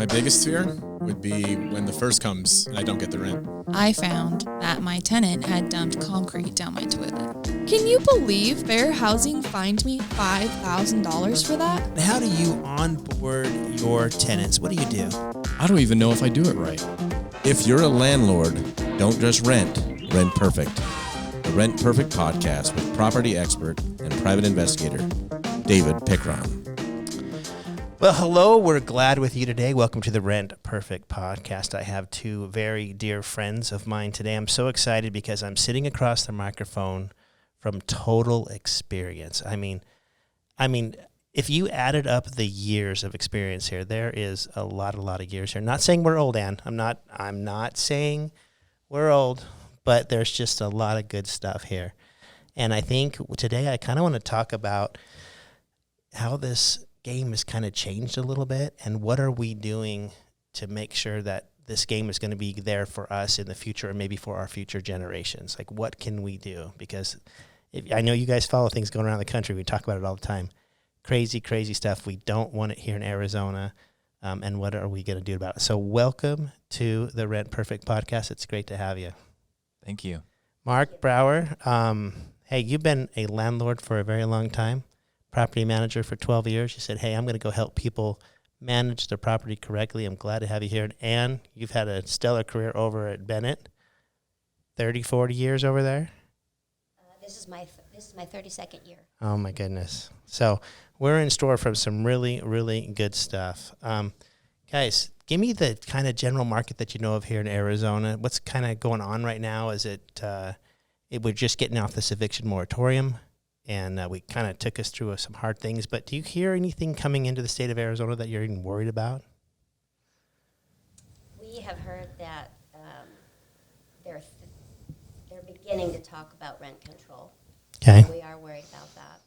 My biggest fear would be when the first comes and I don't get the rent. I found that my tenant had dumped concrete down my toilet. Can you believe Fair Housing fined me $5,000 for that? How do you onboard your tenants? What do you do? I don't even know if I do it right. If you're a landlord, don't just rent perfect. The Rent Perfect podcast with property expert and private investigator, David Pickron. Well, hello. We're glad with you today. Welcome to the Rent Perfect podcast. I have two very dear friends of mine today. I'm so excited because I'm sitting across the microphone from total experience. I mean, if you added up the years of experience here, there is a lot of years here. Not saying we're old, Ann. I'm not saying we're old, but there's just a lot of good stuff here. And I think today I kind of want to talk about how this game has kind of changed a little bit, and what are we doing to make sure that this game is going to be there for us in the future, and maybe for our future generations. Like, what can we do? Because I know you guys follow things going around the country. We talk about it all the time. Crazy stuff. We don't want it here in Arizona. And what are we going to do about it? So welcome to the Rent Perfect podcast. It's great to have you. Thank you. Mark Brower. Hey, you've been a landlord for a very long time. Property manager for 12 years. You said, hey, I'm going to go help people manage their property correctly. I'm glad to have you here. And Ann, you've had a stellar career over at Bennett. 30, 40 years over there? This is my 32nd year. Oh, my goodness. So we're in store for some really, really good stuff. Guys, give me the kind of general market that you know of here in Arizona. What's kind of going on right now? Is it we're just getting off this eviction moratorium, and we kind of took us through some hard things. But do you hear anything coming into the state of Arizona that you're even worried about? We have heard that they're beginning to talk about rent control. Okay. We are worried about that.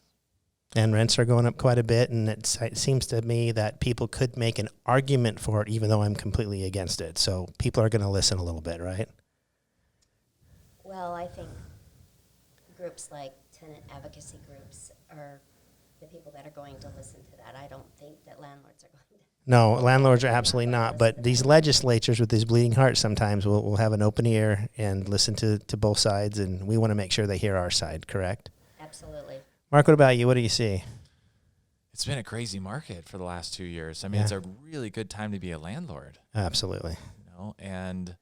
And rents are going up quite a bit, and it seems to me that people could make an argument for it, even though I'm completely against it. So people are going to listen a little bit, right? Well, I think groups like tenant advocacy groups are the people that are going to listen to that. I don't think that landlords are going to. No, landlords are absolutely not. But these legislatures with these bleeding hearts sometimes will have an open ear and listen to both sides, and we want to make sure they hear our side, correct? Absolutely. Mark, what about you? What do you see? It's been a crazy market for the last 2 years. I mean, It's a really good time to be a landlord. Absolutely. And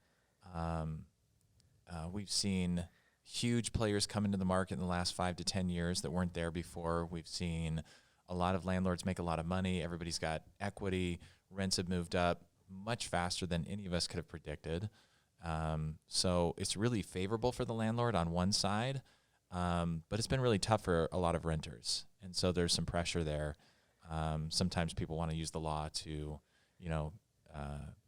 we've seen huge players come into the market in the last 5 to 10 years that weren't there before. We've seen a lot of landlords make a lot of money. Everybody's got equity. Rents have moved up much faster than any of us could have predicted. So it's really favorable for the landlord on one side, but it's been really tough for a lot of renters. And so there's some pressure there. Sometimes people want to use the law to,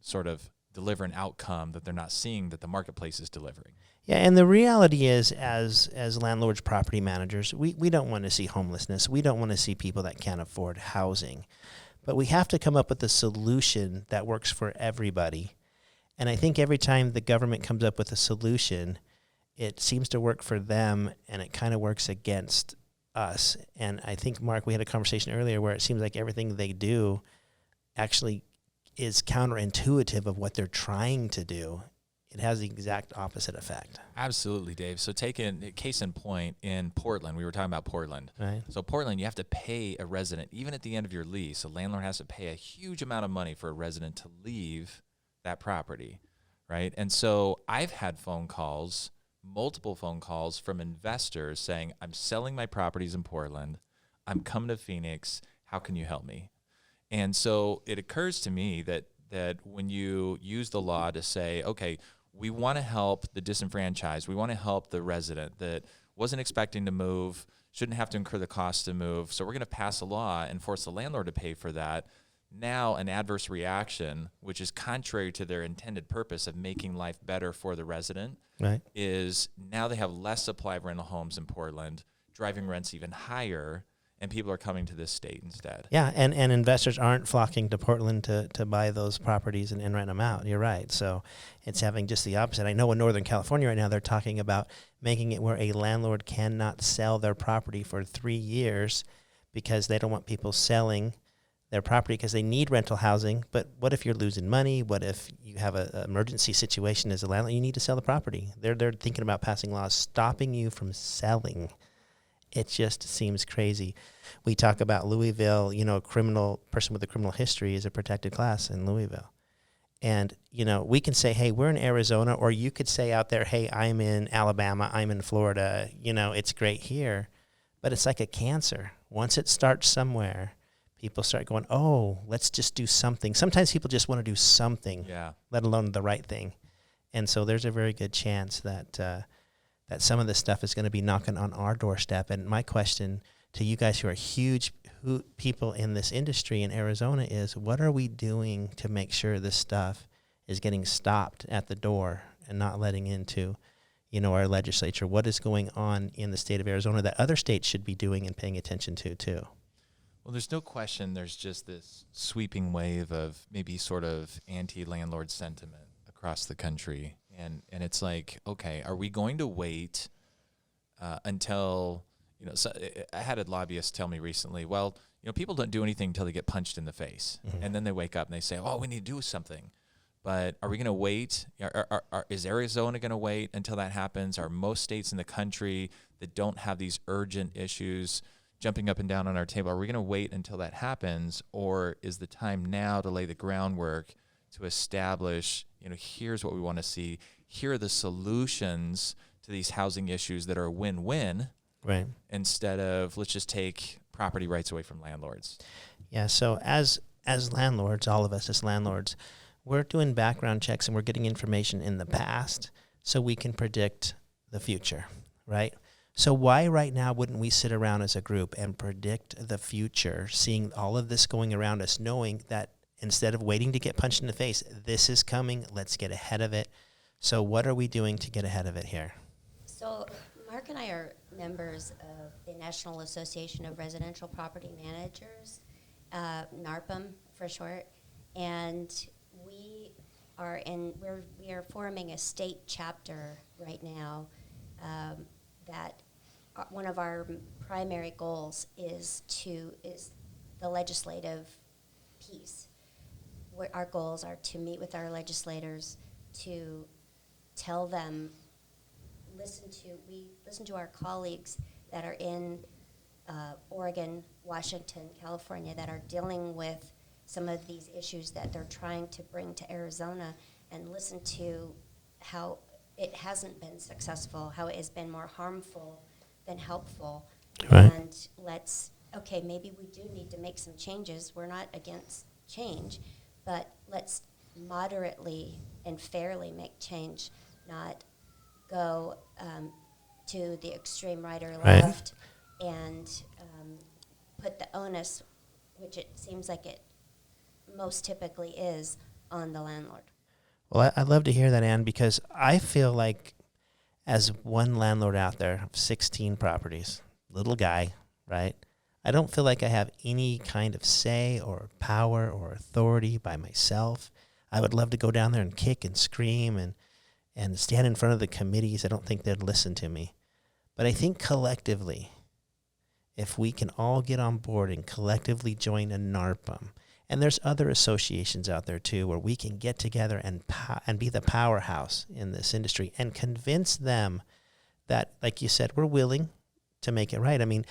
sort of deliver an outcome that they're not seeing that the marketplace is delivering. Yeah, and the reality is, as landlords, property managers, we don't want to see homelessness. We don't want to see people that can't afford housing. But we have to come up with a solution that works for everybody. And I think every time the government comes up with a solution, it seems to work for them, and it kind of works against us. And I think, Mark, we had a conversation earlier where it seems like everything they do actually is counterintuitive of what they're trying to do. It has the exact opposite effect. Absolutely, Dave. So case in point, in Portland, we were talking about Portland. Right. So Portland, you have to pay a resident, even at the end of your lease, a landlord has to pay a huge amount of money for a resident to leave that property, right? And so I've had multiple phone calls from investors saying, I'm selling my properties in Portland. I'm coming to Phoenix. How can you help me? And so it occurs to me that when you use the law to say, okay, we want to help the disenfranchised, we want to help the resident that wasn't expecting to move, shouldn't have to incur the cost to move, so we're going to pass a law and force the landlord to pay for that. Now an adverse reaction, which is contrary to their intended purpose of making life better for the resident, right, is now they have less supply of rental homes in Portland, driving rents even higher, and people are coming to this state instead. Yeah, and investors aren't flocking to Portland to buy those properties and rent them out. You're right. So it's having just the opposite. I know in Northern California right now they're talking about making it where a landlord cannot sell their property for 3 years because they don't want people selling their property because they need rental housing. But what if you're losing money? What if you have an emergency situation as a landlord? You need to sell the property. They're thinking about passing laws stopping you from selling. It just seems crazy. We talk about Louisville, a criminal person with a criminal history is a protected class in Louisville. And, we can say, hey, we're in Arizona, or you could say out there, hey, I'm in Alabama, I'm in Florida, it's great here. But it's like a cancer. Once it starts somewhere, people start going, oh, let's just do something. Sometimes people just want to do something, let alone the right thing. And so there's a very good chance that that some of this stuff is going to be knocking on our doorstep. And my question to you guys who are huge people in this industry in Arizona is, what are we doing to make sure this stuff is getting stopped at the door and not letting into, our legislature? What is going on in the state of Arizona that other states should be doing and paying attention to too? Well, there's no question there's just this sweeping wave of maybe sort of anti-landlord sentiment across the country. And it's like, okay, are we going to wait until, so I had a lobbyist tell me recently, well, people don't do anything until they get punched in the face. Mm-hmm. And then they wake up and they say, oh, we need to do something. But are we going to wait? Is Arizona going to wait until that happens? Are most states in the country that don't have these urgent issues jumping up and down on our table, are we going to wait until that happens? Or is the time now to lay the groundwork to establish, here's what we want to see. Here are the solutions to these housing issues that are win-win, right? Instead of let's just take property rights away from landlords. Yeah, so as landlords, all of us as landlords, we're doing background checks and we're getting information in the past so we can predict the future, right? So why right now wouldn't we sit around as a group and predict the future, seeing all of this going around us, knowing that instead of waiting to get punched in the face, this is coming, let's get ahead of it. So what are we doing to get ahead of it here? So Mark and I are members of the National Association of Residential Property Managers, NARPM for short, and we are forming a state chapter right now that one of our primary goals is the legislative piece. Our goals are to meet with our legislators, to tell them, we listen to our colleagues that are in Oregon, Washington, California, that are dealing with some of these issues that they're trying to bring to Arizona, and listen to how it hasn't been successful, how it has been more harmful than helpful. Right. And maybe we do need to make some changes. We're not against change, but let's moderately and fairly make change, not go to the extreme right or left, and put the onus, which it seems like it most typically is, on the landlord. Well, I'd love to hear that, Ann, because I feel like as one landlord out there, 16 properties, little guy, right? I don't feel like I have any kind of say or power or authority by myself. I would love to go down there and kick and scream and stand in front of the committees. I don't think they'd listen to me. But I think collectively, if we can all get on board and collectively join a NARPM, and there's other associations out there too where we can get together and be the powerhouse in this industry and convince them that, like you said, we're willing to make it right. I mean,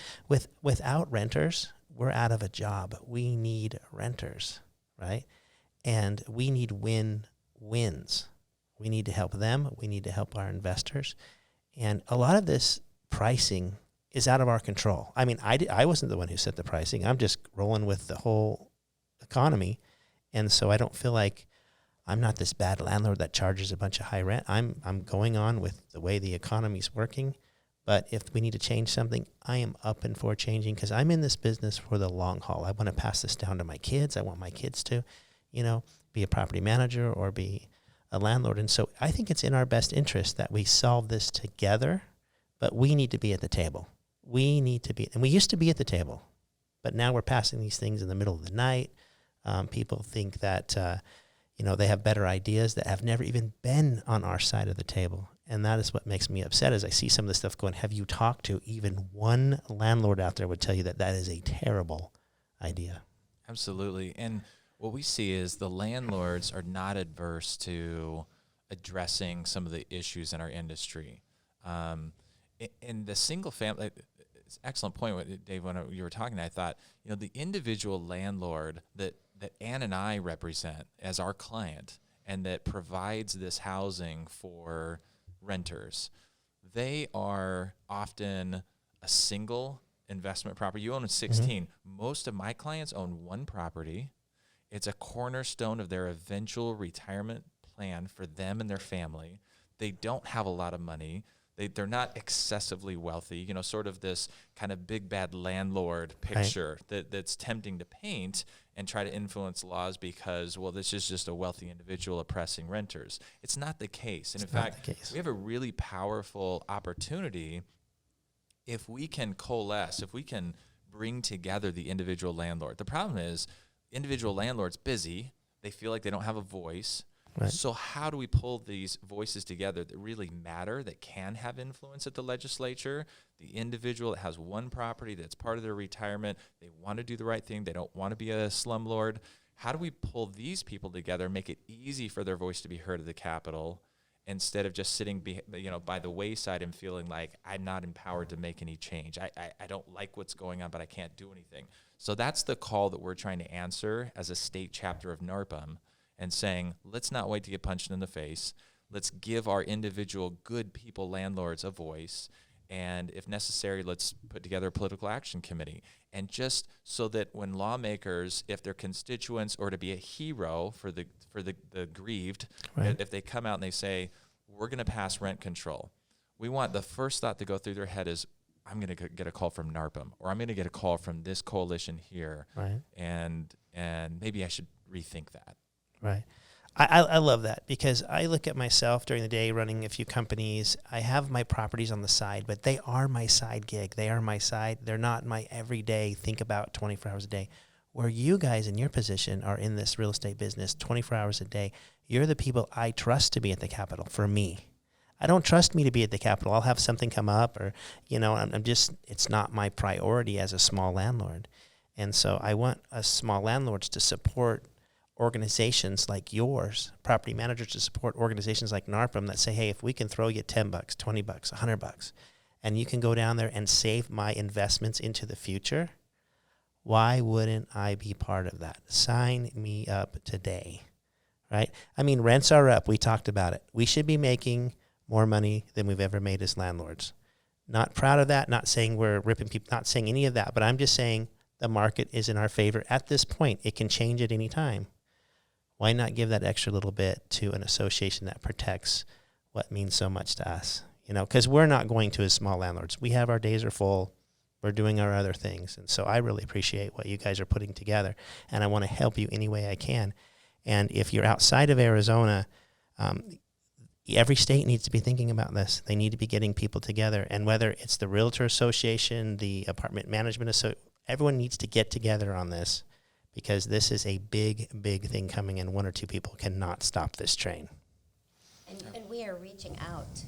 without renters, we're out of a job. We need renters, right? And we need win-wins. We need to help them. We need to help our investors. And a lot of this pricing is out of our control. I mean, I wasn't the one who set the pricing. I'm just rolling with the whole economy. And so I don't feel like I'm not this bad landlord that charges a bunch of high rent. I'm going on with the way the economy's working. But if we need to change something, I am up and for changing, because I'm in this business for the long haul. I want to pass this down to my kids. I want my kids to, be a property manager or be a landlord. And so I think it's in our best interest that we solve this together, but we need to be at the table. We need to be, and we used to be at the table, but now we're passing these things in the middle of the night. People think that, they have better ideas that have never even been on our side of the table. And that is what makes me upset as I see some of this stuff going. Have you talked to even one landlord out there would tell you that is a terrible idea? Absolutely. And what we see is the landlords are not adverse to addressing some of the issues in our industry. In the single family, it's an excellent point, Dave, when you were talking, I thought, the individual landlord that Ann and I represent as our client and that provides this housing for renters, they are often a single investment property. You own 16. Most of my clients own one property. It's a cornerstone of their eventual retirement plan for them and their family. They don't have a lot of money. They're not excessively wealthy, sort of this kind of big bad landlord picture that's tempting to paint and try to influence laws because, well, this is just a wealthy individual oppressing renters. It's not the case. And in fact, we have a really powerful opportunity if we can coalesce, if we can bring together the individual landlord. The problem is individual landlord's busy. They feel like they don't have a voice. Right. So how do we pull these voices together that really matter, that can have influence at the legislature? The individual that has one property that's part of their retirement, they want to do the right thing, they don't want to be a slumlord. How do we pull these people together, make it easy for their voice to be heard at the Capitol, instead of just sitting by the wayside and feeling like I'm not empowered to make any change? I don't like what's going on, but I can't do anything. So that's the call that we're trying to answer as a state chapter of NARPM, and saying, let's not wait to get punched in the face. Let's give our individual good people, landlords, a voice. And if necessary, let's put together a political action committee. And just so that when lawmakers, if their constituents or to be a hero for the grieved, right, if they come out and they say, we're going to pass rent control, we want the first thought to go through their head is, I'm going to get a call from NARPM, or I'm going to get a call from this coalition here. Right. And maybe I should rethink that. Right. I love that, because I look at myself during the day running a few companies. I have my properties on the side, but they are my side gig. They are my side. They're not my everyday think about 24 hours a day. Where you guys in your position are in this real estate business 24 hours a day, you're the people I trust to be at the Capitol for me. I don't trust me to be at the Capitol. I'll have something come up, or, it's not my priority as a small landlord. And so I want us small landlords to support organizations like yours, property managers to support organizations like NARPM that say, hey, if we can throw you $10, $20, $100, and you can go down there and save my investments into the future, why wouldn't I be part of that? Sign me up today, right? I mean, rents are up. We talked about it. We should be making more money than we've ever made as landlords. Not proud of that, not saying we're ripping people, not saying any of that, but I'm just saying the market is in our favor at this point. It can change at any time. Why not give that extra little bit to an association that protects what means so much to us? Because we're not going to as small landlords. We have our days are full. We're doing our other things. And so I really appreciate what you guys are putting together, and I want to help you any way I can. And if you're outside of Arizona, every state needs to be thinking about this. They need to be getting people together. And whether it's the Realtor Association, the Apartment Management Association, everyone needs to get together on this, because this is a big, big thing coming, and one or two people cannot stop this train. And we are reaching out.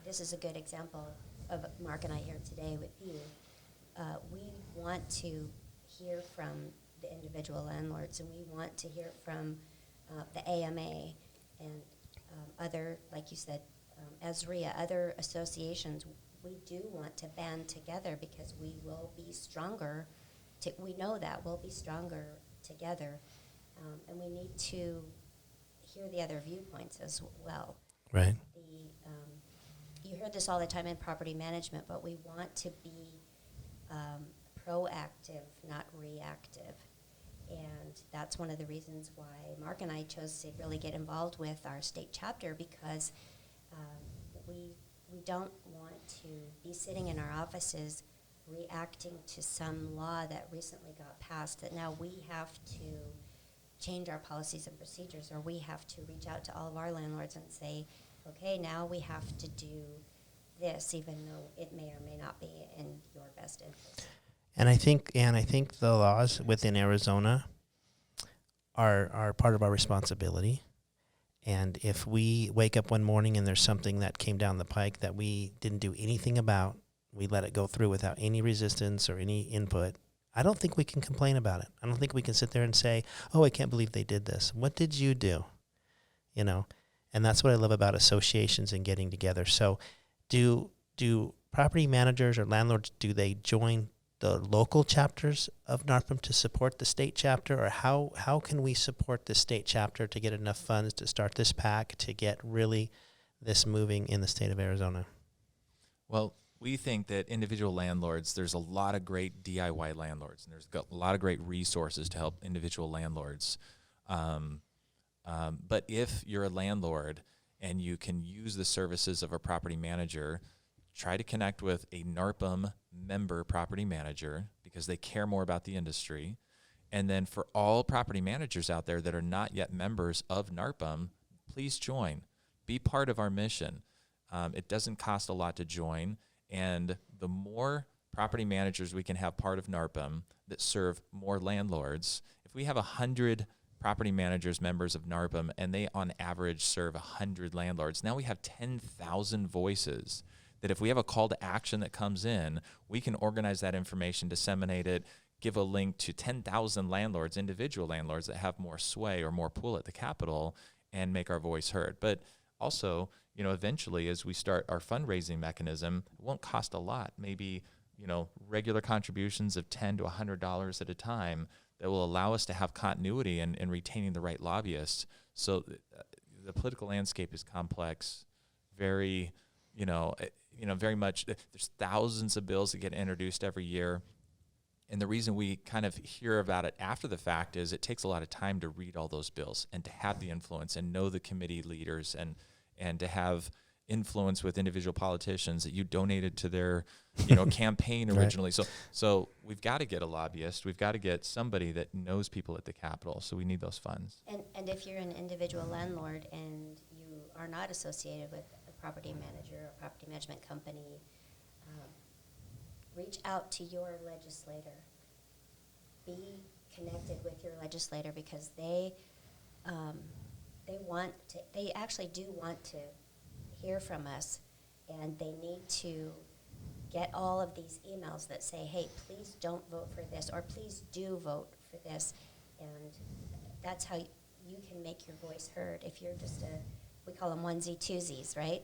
This is a good example of Mark and I here today with you. We want to hear from the individual landlords, and we want to hear from the AMA and other, like you said, ESRIA, other associations. We do want to band together, because we will be stronger. We know that we'll be stronger together, and we need to hear the other viewpoints as well. Right. You hear this all the time in property management, but we want to be proactive, not reactive. And that's one of the reasons why Mark and I chose to really get involved with our state chapter, because we don't want to be sitting in our offices reacting to some law that recently got passed, that now we have to change our policies and procedures, or we have to reach out to all of our landlords and say, okay, now we have to do this, even though it may or may not be in your best interest. And I think the laws within Arizona are part of our responsibility. And if we wake up one morning and there's something that came down the pike that we didn't do anything about, we let it go through without any resistance or any input, I don't think we can complain about it. I don't think we can sit there and say, oh, I can't believe they did this. What did you do? You know, and that's what I love about associations and getting together. So do property managers or landlords, do they join the local chapters of NARPM to support the state chapter, or how can we support the state chapter to get enough funds to start this PAC to get really this moving in the state of Arizona? Well, we think that individual landlords, there's a lot of great DIY landlords, and there's a lot of great resources to help individual landlords. But if you're a landlord and you can use the services of a property manager, try to connect with a NARPM member property manager because they care more about the industry. And then for all property managers out there that are not yet members of NARPM, please join. Be part of our mission. It doesn't cost a lot to join. And the more property managers we can have part of NARPM that serve more landlords, if we have 100 property managers, members of NARPM, and they on average serve 100 landlords, now we have 10,000 voices that if we have a call to action that comes in, we can organize that information, disseminate it, give a link to 10,000 landlords, individual landlords that have more sway or more pull at the Capitol, and make our voice heard. But also, you know, eventually as we start our fundraising mechanism, it won't cost a lot, maybe, you know, regular contributions of $10 to $100 at a time that will allow us to have continuity and retaining the right lobbyists. So the political landscape is complex, very, very much, there's thousands of bills that get introduced every year. And the reason we kind of hear about it after the fact is it takes a lot of time to read all those bills and to have the influence and know the committee leaders and to have influence with individual politicians that you donated to their, campaign originally. Right. So we've got to get a lobbyist. We've got to get somebody that knows people at the Capitol. So we need those funds. And if you're an individual landlord and you are not associated with a property manager or property management company, reach out to your legislator. Be connected with your legislator because they actually do want to hear from us, and they need to get all of these emails that say, hey, please don't vote for this, or please do vote for this. And that's how you can make your voice heard. If you're just we call them onesie twosies, right?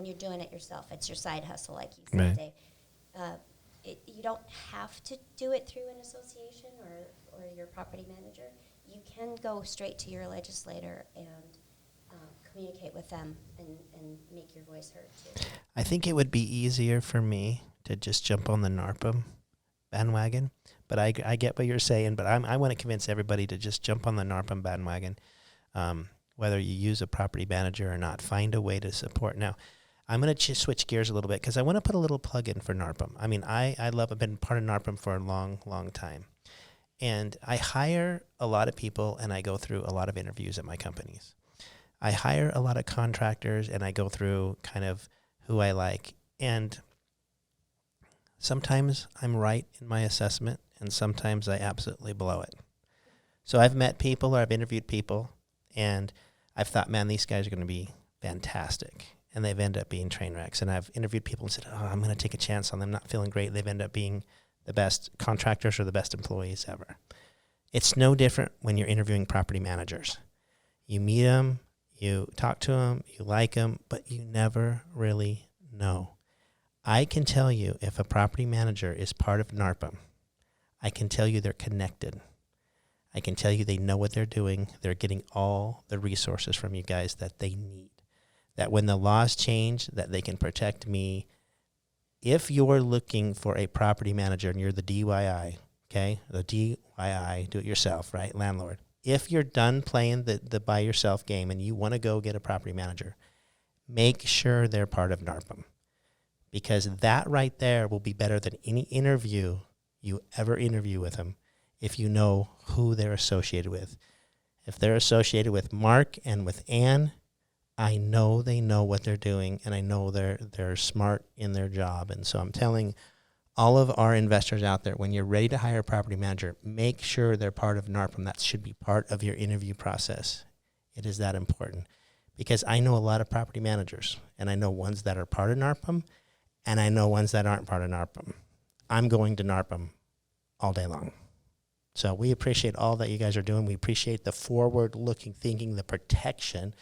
You're doing it yourself. It's your side hustle, like you said, right. Dave. You don't have to do it through an association or your property manager. You can go straight to your legislator and communicate with them and make your voice heard too. I think it would be easier for me to just jump on the NARPM bandwagon, but I get what you're saying, but I want to convince everybody to just jump on the NARPM bandwagon. Whether you use a property manager or not, find a way to support. Now, I'm going to switch gears a little bit because I want to put a little plug in for NARPM. I mean, I've been part of NARPM for a long, long time. And I hire a lot of people and I go through a lot of interviews at my companies. I hire a lot of contractors and I go through kind of who I like. And sometimes I'm right in my assessment and sometimes I absolutely blow it. So I've met people or I've interviewed people and I've thought, man, these guys are going to be fantastic. And they've ended up being train wrecks. And I've interviewed people and said, I'm going to take a chance on them not feeling great. They've ended up being the best contractors or the best employees ever. It's no different when you're interviewing property managers. You meet them, you talk to them, you like them, but you never really know. I can tell you if a property manager is part of NARPM, I can tell you they're connected. I can tell you they know what they're doing. They're getting all the resources from you guys that they need. That when the laws change, that they can protect me. If you're looking for a property manager and you're the DIY, okay, the DIY, do it yourself, right, landlord. If you're done playing the by yourself game and you want to go get a property manager, make sure they're part of NARPM. Because that right there will be better than any interview you ever interview with them if you know who they're associated with. If they're associated with Mark and with Ann, I know they know what they're doing, and I know they're smart in their job. And so I'm telling all of our investors out there, when you're ready to hire a property manager, make sure they're part of NARPM. That should be part of your interview process. It is that important. Because I know a lot of property managers, and I know ones that are part of NARPM, and I know ones that aren't part of NARPM. I'm going to NARPM all day long. So we appreciate all that you guys are doing. We appreciate the forward-looking thinking, the protection.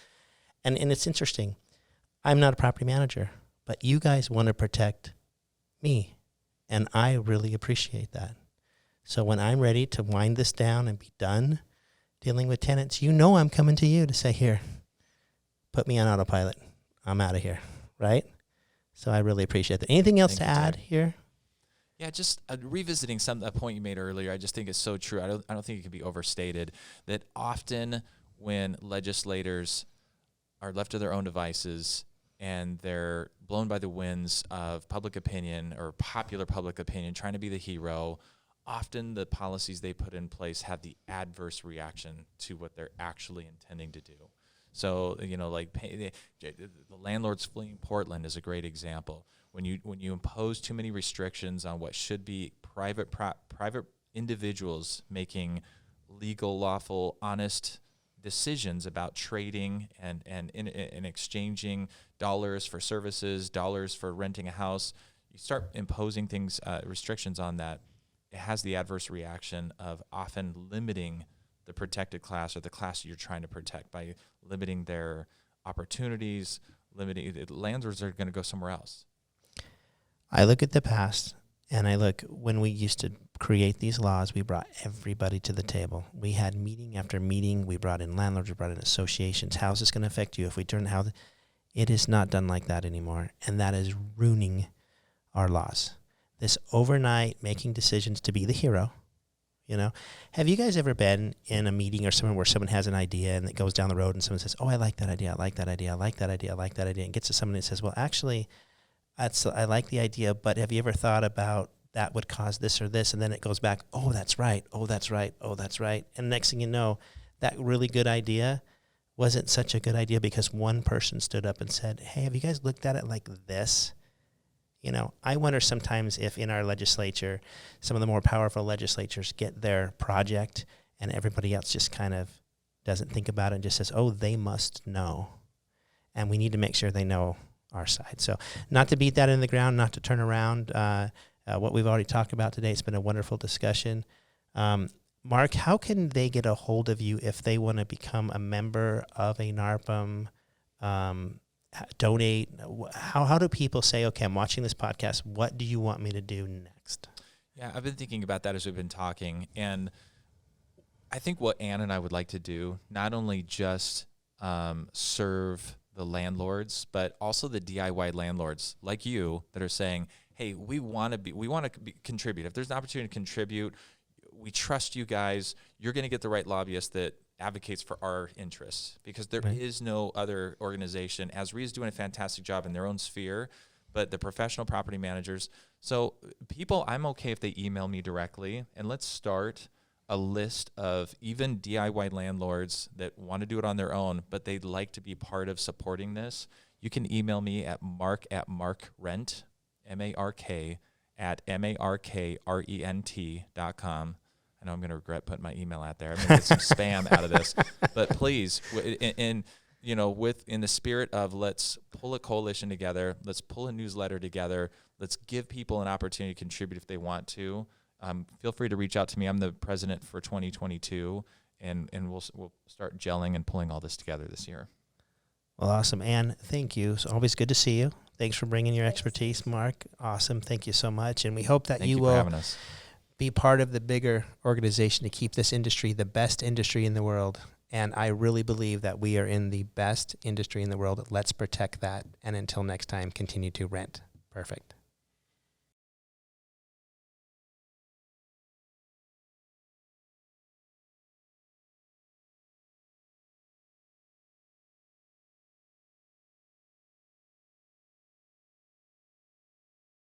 And it's interesting. I'm not a property manager, but you guys want to protect me, and I really appreciate that. So when I'm ready to wind this down and be done dealing with tenants, I'm coming to you to say, here, put me on autopilot. I'm out of here, right? So I really appreciate that. Anything else to add here? Yeah, just revisiting a point you made earlier. I just think it's so true. I don't think it can be overstated that often when legislators are left to their own devices and they're blown by the winds of public opinion or popular public opinion, trying to be the hero, often the policies they put in place have the adverse reaction to what they're actually intending to do. So, like the landlords fleeing Portland is a great example. When you impose too many restrictions on what should be private individuals making legal, lawful, honest decisions about trading and exchanging dollars for services, dollars for renting a house, you start imposing restrictions on that. It has the adverse reaction of often limiting the protected class or the class you're trying to protect by limiting their opportunities, landlords are going to go somewhere else. I look at the past, and I look when we used to create these laws, we brought everybody to the table. We had meeting after meeting. We brought in landlords, we brought in associations. How is this going to affect you if we turn it is not done like that anymore, and that is ruining our laws. This overnight making decisions to be the hero. Have you guys ever been in a meeting or somewhere where someone has an idea and it goes down the road and someone says, oh, I like that idea, I like that idea, I like that idea, I like that idea, and gets to someone and says, well, actually, I like the idea, but have you ever thought about that would cause this or this? And then it goes back, oh, that's right, oh, that's right, oh, that's right. And next thing you know, that really good idea wasn't such a good idea because one person stood up and said, hey, have you guys looked at it like this? I wonder sometimes if in our legislature, some of the more powerful legislatures get their project and everybody else just kind of doesn't think about it and just says, oh, they must know. And we need to make sure they know our side. So not to beat that in the ground, not to turn around what we've already talked about today. It's been a wonderful discussion. Mark, how can they get a hold of you if they want to become a member of a NARPM, donate? How do people say, okay, I'm watching this podcast, what do you want me to do next? Yeah, I've been thinking about that as we've been talking, and I think what Ann and I would like to do, not only just serve the landlords, but also the DIY landlords like you that are saying, hey, we want to contribute. If there's an opportunity to contribute, we trust you guys. You're going to get the right lobbyist that advocates for our interests, because there is no other organization. ASREE is doing a fantastic job in their own sphere, but the professional property managers. So people, I'm okay if they email me directly, and let's start a list of even DIY landlords that want to do it on their own, but they'd like to be part of supporting this. You can email me at mark@markrent, M-A-R-K, @markrent.com. I know I'm going to regret putting my email out there. I'm going to get some spam out of this. But please, in the spirit of let's pull a coalition together, let's pull a newsletter together, let's give people an opportunity to contribute if they want to. Feel free to reach out to me. I'm the president for 2022, and we'll start gelling and pulling all this together this year. Well, awesome. Ann, thank you. It's always good to see you. Thanks for bringing your expertise, Mark. Awesome. Thank you so much. And we hope that you will for having us. Be part of the bigger organization to keep this industry the best industry in the world. And I really believe that we are in the best industry in the world. Let's protect that. And until next time, continue to rent perfect.